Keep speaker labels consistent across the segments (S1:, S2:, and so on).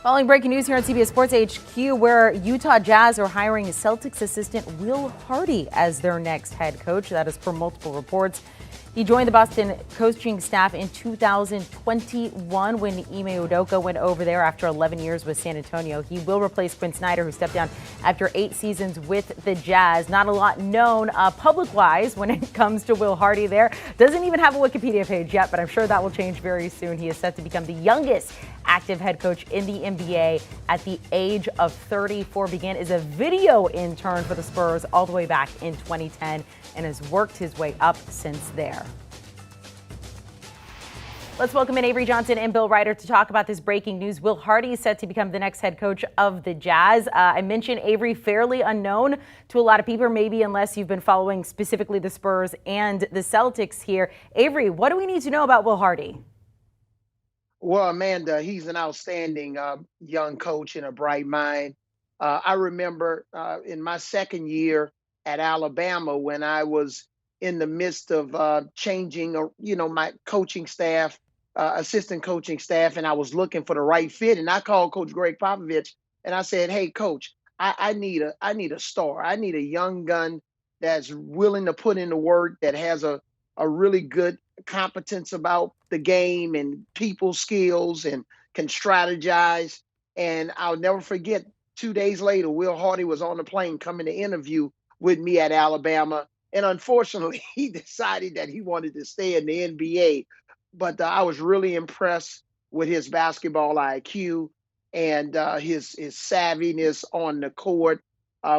S1: Following breaking news here on CBS Sports HQ, where Utah Jazz are hiring Celtics assistant Will Hardy as their next head coach. That is per multiple reports. He joined the Boston coaching staff in 2021 when Ime Udoka went over there after 11 years with San Antonio. He will replace Quinn Snyder, who stepped down after 8 seasons with the Jazz. Not a lot known public-wise when it comes to Will Hardy there. Doesn't even have a Wikipedia page yet, but I'm sure that will change very soon. He is set to become the youngest active head coach in the NBA at the age of 34. Began as a video intern for the Spurs all the way back in 2010 and has worked his way up since there. Let's welcome in Avery Johnson and Bill Reiter to talk about this breaking news. Will Hardy is set to become the next head coach of the Jazz. I mentioned Avery, fairly unknown to a lot of people, maybe unless you've been following specifically the Spurs and the Celtics here. Avery, what do we need to know about Will Hardy?
S2: Well, Amanda, he's an outstanding young coach and a bright mind. I remember in my second year at Alabama when I was in the midst of changing, my coaching staff, assistant coaching staff, and I was looking for the right fit. And I called Coach Greg Popovich and I said, "Hey, Coach, I need a star. I need a young gun that's willing to put in the work, that has a really good competence about the game and people skills and can strategize." And I'll never forget, 2 days later, Will Hardy was on the plane coming to interview with me at Alabama. And unfortunately, he decided that he wanted to stay in the NBA. But I was really impressed with his basketball IQ and his savviness on the court.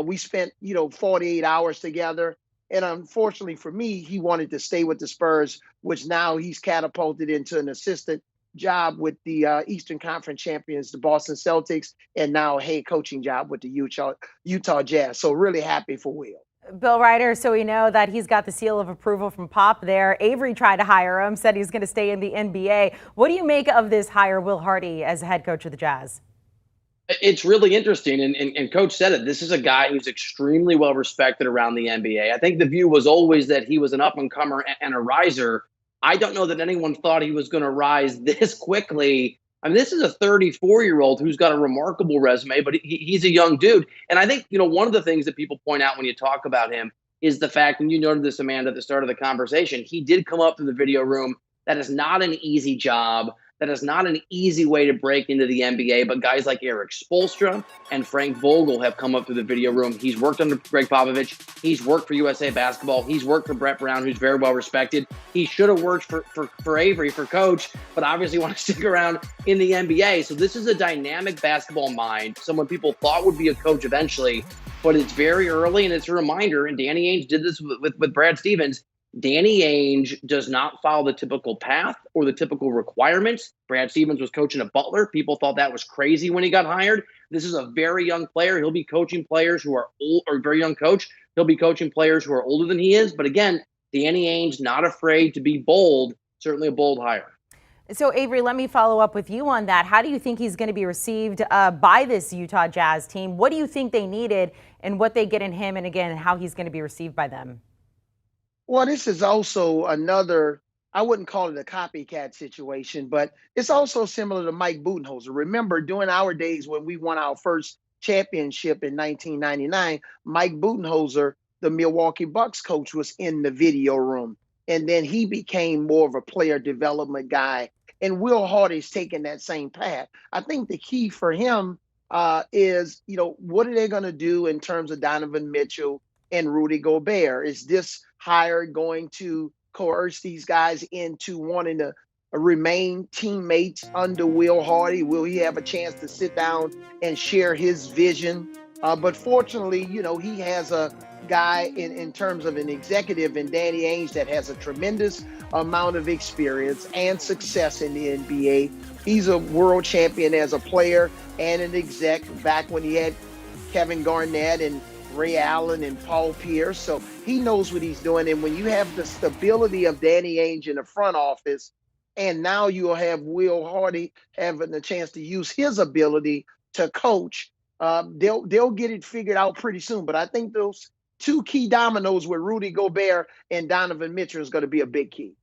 S2: We spent, 48 hours together. And unfortunately for me, he wanted to stay with the Spurs, which now he's catapulted into an assistant job with the Eastern Conference champions, the Boston Celtics, and now a head coaching job with the Utah Jazz. So really happy for Will.
S1: Bill Reiter, so we know that he's got the seal of approval from Pop there. Avery tried to hire him, said he's going to stay in the NBA. What do you make of this hire, Will Hardy, as head coach of the Jazz?
S3: It's really interesting, and Coach said it. This is a guy who's extremely well respected around the NBA. I think the view was always that he was an up-and-comer and a riser. I don't know that anyone thought he was going to rise this quickly. I mean, this is a 34-year-old who's got a remarkable resume, but he's a young dude. And I think, one of the things that people point out when you talk about him is the fact, and you noted this, Amanda, at the start of the conversation, he did come up to the video room. That is not an easy job. That is not an easy way to break into the NBA, but guys like Eric Spoelstra and Frank Vogel have come up to the video room. He's worked under Greg Popovich. He's worked for USA Basketball. He's worked for Brett Brown, who's very well respected. He should have worked for Avery, for coach, but obviously want to stick around in the NBA. So this is a dynamic basketball mind, someone people thought would be a coach eventually, but it's very early, and it's a reminder, and Danny Ainge did this with Brad Stevens. Danny Ainge does not follow the typical path or the typical requirements. Brad Stevens was coaching at Butler. People thought that was crazy when he got hired. This is a very young player. He'll be coaching players who are old, or very young coach. He'll be coaching players who are older than he is. But again, Danny Ainge, not afraid to be bold, certainly a bold hire.
S1: So, Avery, let me follow up with you on that. How do you think he's going to be received by this Utah Jazz team? What do you think they needed and what they get in him, and again, how he's going to be received by them?
S2: Well, this is also another, I wouldn't call it a copycat situation, but it's also similar to Mike Budenholzer. Remember, during our days when we won our first championship in 1999, Mike Budenholzer, the Milwaukee Bucks coach, was in the video room. And then he became more of a player development guy. And Will Hardy's taking that same path. I think the key for him is, what are they going to do in terms of Donovan Mitchell and Rudy Gobert? Is this hire going to coerce these guys into wanting to remain teammates under Will Hardy? Will he have a chance to sit down and share his vision? But fortunately, he has a guy in terms of an executive in Danny Ainge that has a tremendous amount of experience and success in the NBA. He's a world champion as a player and an exec back when he had Kevin Garnett and Ray Allen and Paul Pierce. So he knows what he's doing. And when you have the stability of Danny Ainge in the front office, and now you'll have Will Hardy having the chance to use his ability to coach, they'll get it figured out pretty soon. But I think those two key dominoes with Rudy Gobert and Donovan Mitchell is going to be a big key.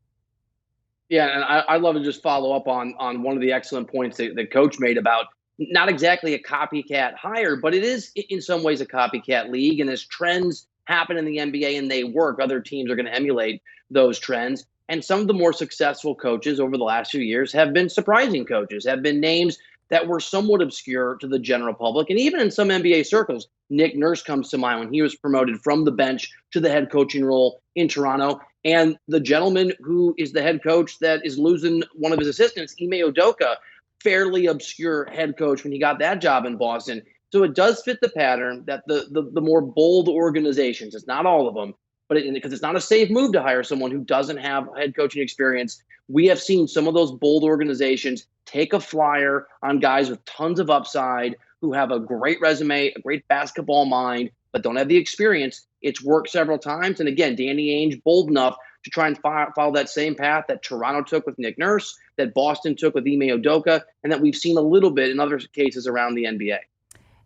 S3: Yeah, and I'd love to just follow up on one of the excellent points that Coach made about not exactly a copycat hire, but it is in some ways a copycat league. And as trends happen in the NBA and they work, other teams are going to emulate those trends. And some of the more successful coaches over the last few years have been surprising coaches, have been names that were somewhat obscure to the general public. And even in some NBA circles, Nick Nurse comes to mind when he was promoted from the bench to the head coaching role in Toronto. And the gentleman who is the head coach that is losing one of his assistants, Ime Udoka, fairly obscure head coach when he got that job in Boston. So it does fit the pattern that the more bold organizations, it's not all of them, but because it's not a safe move to hire someone who doesn't have head coaching experience. We have seen some of those bold organizations take a flyer on guys with tons of upside who have a great resume, a great basketball mind, but don't have the experience. It's worked several times. And again, Danny Ainge, bold enough to try and follow that same path that Toronto took with Nick Nurse, that Boston took with Ime Udoka, and that we've seen a little bit in other cases around the NBA.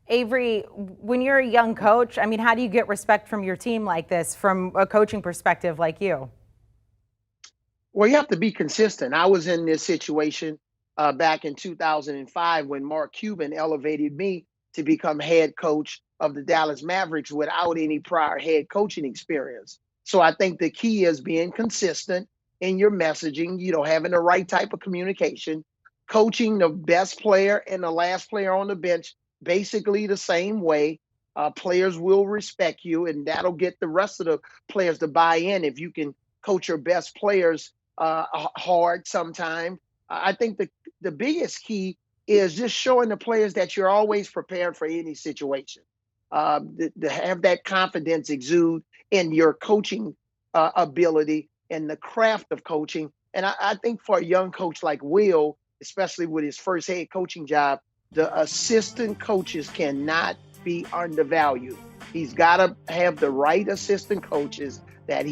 S1: Avery, when you're a young coach, I mean, how do you get respect from your team like this, from a coaching perspective like you?
S2: Well, you have to be consistent. I was in this situation back in 2005 when Mark Cuban elevated me to become head coach of the Dallas Mavericks without any prior head coaching experience. So I think the key is being consistent in your messaging, having the right type of communication, coaching the best player and the last player on the bench basically the same way. Players will respect you, and that'll get the rest of the players to buy in if you can coach your best players hard sometime. I think the biggest key is just showing the players that you're always prepared for any situation. To have that confidence exude in your coaching ability and the craft of coaching. And I think for a young coach like Will, especially with his first head coaching job, the assistant coaches cannot be undervalued. He's got to have the right assistant coaches that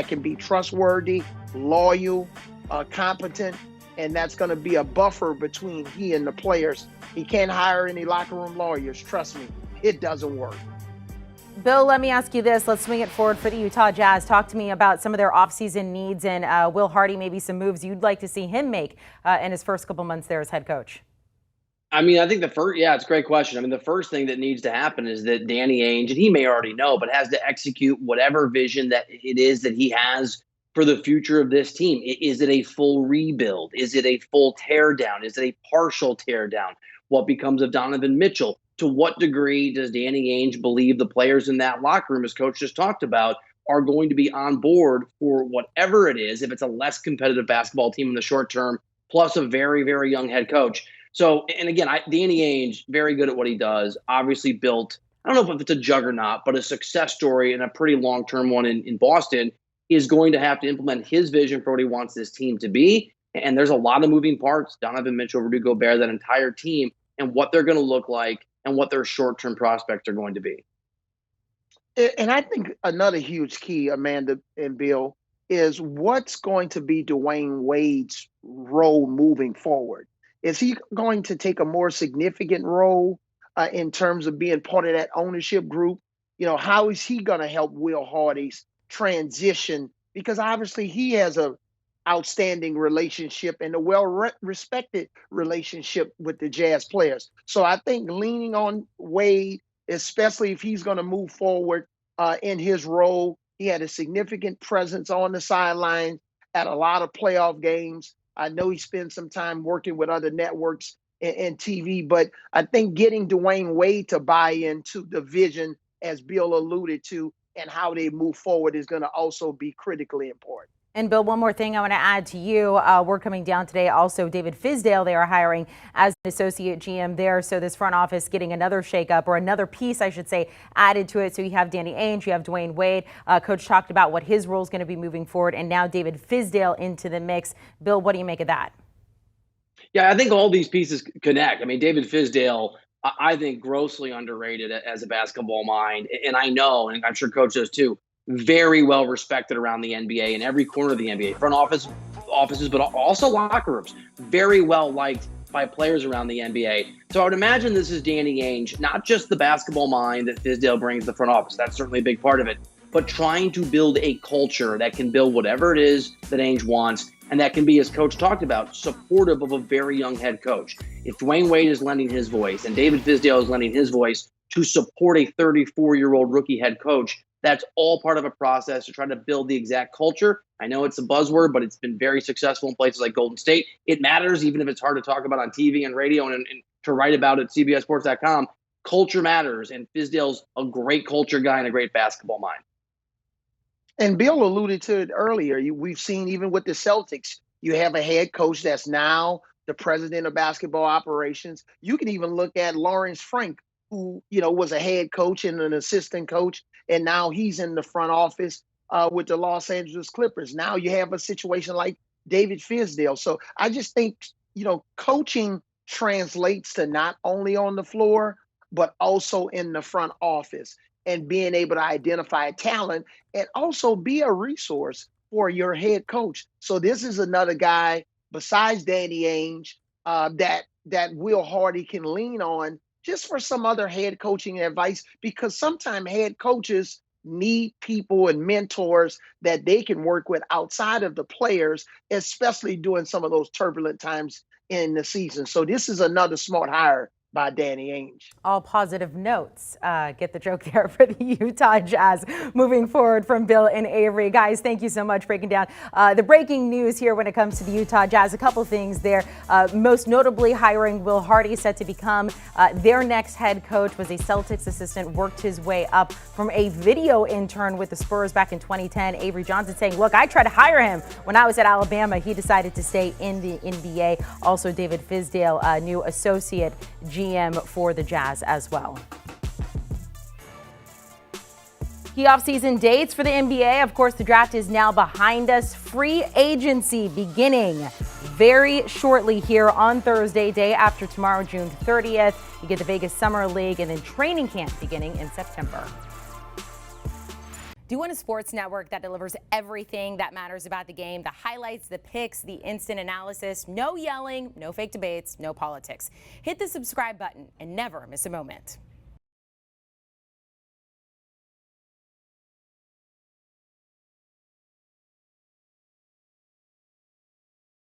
S2: can be trustworthy, loyal, competent, and that's going to be a buffer between he and the players. He can't hire any locker room lawyers. Trust me, it doesn't work.
S1: Bill, let me ask you this. Let's swing it forward for the Utah Jazz. Talk to me about some of their offseason needs and Will Hardy, maybe some moves you'd like to see him make in his first couple months there as head coach.
S3: I mean, I think it's a great question. I mean, the first thing that needs to happen is that Danny Ainge, and he may already know, but has to execute whatever vision that it is that he has for the future of this team. Is it a full rebuild? Is it a full tear down? Is it a partial tear down? What becomes of Donovan Mitchell? To what degree does Danny Ainge believe the players in that locker room, as Coach just talked about, are going to be on board for whatever it is, if it's a less competitive basketball team in the short term, plus a very, very young head coach? So, and again, Danny Ainge, very good at what he does, obviously built, I don't know if it's a juggernaut, but a success story and a pretty long-term one in Boston, is going to have to implement his vision for what he wants this team to be. And there's a lot of moving parts, Donovan Mitchell, Rudy Gobert, that entire team, and what they're going to look like and what their short-term prospects are going to be.
S2: And I think another huge key, Amanda and Bill, is what's going to be Dwayne Wade's role moving forward. Is he going to take a more significant role in terms of being part of that ownership group? How is he going to help Will Hardy's transition? Because obviously he has a outstanding relationship and a well-respected relationship with the Jazz players. So I think leaning on Wade, especially if he's going to move forward in his role, he had a significant presence on the sideline at a lot of playoff games. I know he spends some time working with other networks and TV, but I think getting Dwayne Wade to buy into the vision, as Bill alluded to, and how they move forward is going to also be critically important.
S1: And Bill, one more thing I want to add to you. We're coming down today. Also, David Fizdale, they are hiring as an associate GM there. So this front office getting another shakeup, or another piece, I should say, added to it. So you have Danny Ainge, you have Dwayne Wade. Coach talked about what his role is going to be moving forward. And now David Fizdale into the mix. Bill, what do you make of that?
S3: Yeah, I think all these pieces connect. I mean, David Fizdale, I think grossly underrated as a basketball mind. And I know, and I'm sure Coach does too, very well respected around the NBA in every corner of the NBA, front offices, but also locker rooms. Very well liked by players around the NBA. So I would imagine this is Danny Ainge, not just the basketball mind that Fizdale brings to the front office. That's certainly a big part of it, but trying to build a culture that can build whatever it is that Ainge wants. and that can be, as Coach talked about, supportive of a very young head coach. If Dwayne Wade is lending his voice and David Fizdale is lending his voice to support a 34-year-old rookie head coach, that's all part of a process to try to build the exact culture. I know it's a buzzword, but it's been very successful in places like Golden State. It matters, even if it's hard to talk about on TV and radio and to write about at CBSSports.com. Culture matters, and Fizdale's a great culture guy and a great basketball mind.
S2: And Bill alluded to it earlier. We've seen even with the Celtics, you have a head coach that's now the president of basketball operations. You can even look at Lawrence Frank, who was a head coach and an assistant coach, and now he's in the front office with the Los Angeles Clippers. Now you have a situation like David Fizdale. So I just think coaching translates to not only on the floor, but also in the front office, and being able to identify talent and also be a resource for your head coach. So this is another guy besides Danny Ainge that Will Hardy can lean on just for some other head coaching advice, because sometimes head coaches need people and mentors that they can work with outside of the players, especially during some of those turbulent times in the season. So this is another smart hire by Danny Ainge.
S1: All positive notes. Get the joke there for the Utah Jazz moving forward from Bill and Avery. Guys, thank you so much for breaking down the breaking news here when it comes to the Utah Jazz. A couple things there. Most notably, hiring Will Hardy, set to become their next head coach, was a Celtics assistant, worked his way up from a video intern with the Spurs back in 2010. Avery Johnson saying, look, I tried to hire him when I was at Alabama. He decided to stay in the NBA. Also, David Fizdale, new associate GM for the Jazz as well. Key off-season dates for the NBA. Of course, the draft is now behind us. Free agency beginning very shortly here on Thursday, day after tomorrow, June 30th. You get the Vegas Summer League, and then training camp beginning in September. Do you want a sports network that delivers everything that matters about the game? The highlights, the picks, the instant analysis, no yelling, no fake debates, no politics. Hit the subscribe button and never miss a moment.